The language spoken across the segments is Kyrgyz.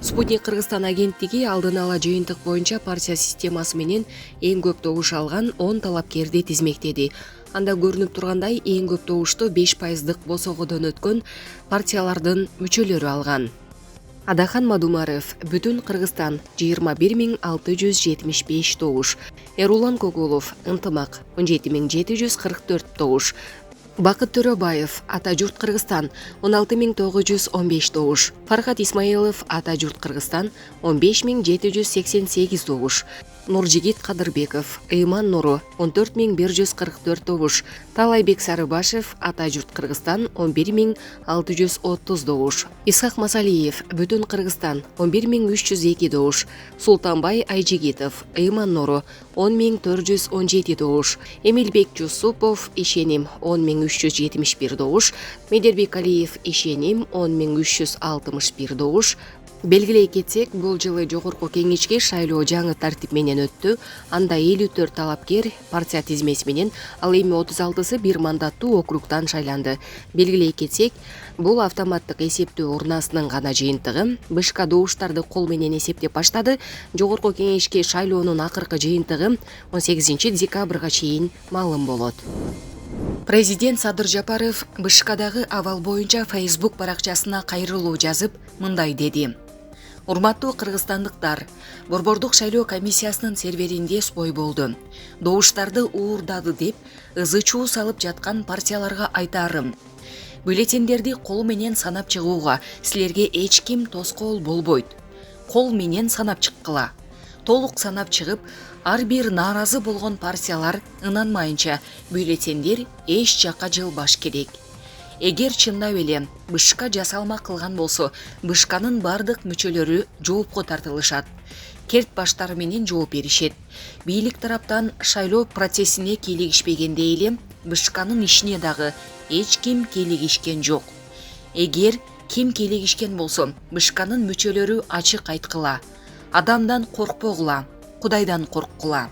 Спутник Кыргызстан агенттиги алдын ала жыйынтык боюнча партия системасы менен эң көп добуш алган 10 талапкерди тизмектеди. Анда көрүнүп тургандай, эң көп добушту 5% босогодон өткөн партиялардын мүчөлөрү алган. Адахан Мадумаров, Бүтүн Кыргызстан 21675 добуш. Эрулан Когулов, Ынтымак 17744 добуш. Бакыт Төрөбаев, Ата журт Кыргызстан 16915 добуш. Фархат Исмаилов, Ата журт Кыргызстан 15788 добуш. Нуржигит Кадырбеков, Ыйман Нуру 14144 добуш. Талайбек Сарыбашев, Ата журт Кыргызстан 11630 добуш. Исхак Масалиев, Бүтүн Кыргызстан 11302 добуш. Султанбай Айжигитов, Ыйман Нуру 10417 добуш. Эмилбек Жусупов, Ишеним 10371 добуш. Медербек Алиев, Ишеним 10361 добуш. Белгилей кетсек, бул жылы жогорку кеңешке шайлоо жаңы тартип менен өттү. Анда 54 талапкер партия тизмеси менен, ал эми 36-сы бир мандаттуу округдан шайланды. Белгилей кетсек, бул автоматтык эсептөө урнасынын гана жыйынтыгы. БШК добуштарды кол менен эсептеп баштады. Жогорку кеңешке шайлоонун акыркы жыйынтыгы 18 декабрга чейин маалым болот. Президент Садыр Жапаров БШКдагы абал боюнча Facebook баракчасына кайрылуу жазып, мындай деди: Урматтуу кыргызстандыктар, Борбордук шайлоо комиссиясынын серверинде сбой болду. Добуштарды уурдады деп ызы чуу салып жаткан партияларга айтарым: бюллетендерди кол менен санап чыгууга силерге эч ким тоскоол болбойт. Кол менен санап чыккыла. Толук санап чыгып, ар бир нааразы болгон партиялар ынанмайынча бюллетендер эч жакка жылбаш керек. Эгер чындап эле БШК жасалма кылган болсо, БШКнын бардык мүчөлөрү жоопко тартылышат. Керт баштары менен жооп беришет. Бийлик тараптан шайлоо процессине кийлигишпегенде эле БШКнын ишине дагы эч ким кийлигишкен жок. Эгер ким кийлигишкен болсо, БШКнын мүчөлөрү ачык айткыла. Адамдан коркпогула, Кудайдан корккула.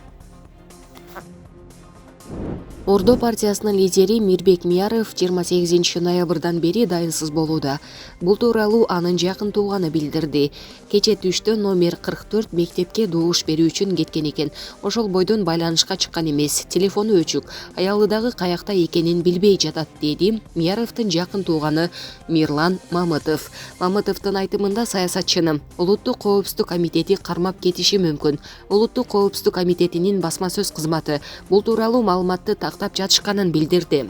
Ордо партиясынын лидери Мирбек Мияров 28 ноябрдан бери дайынсыз болууда. Бул тууралуу анын жакын тууганы билдирди. Кече түштө номер 44 мектепке добуш берүү үчүн кеткен экен. Ошол бойдон байланышка чыккан эмес. Телефону өчүк. Аялы дагы каякта экенин билбей жатат, деди Мияровдун жакын тууганы Мирлан Мамытов. Мамытовдун айтымында саясатчыны Улуттук коопсуздук комитети кармап кетиши мүмкүн. Улуттук коопсуздук комитетинин басма сөз кызматы бул тууралуу маалыматты тактап жатышканын билдирди.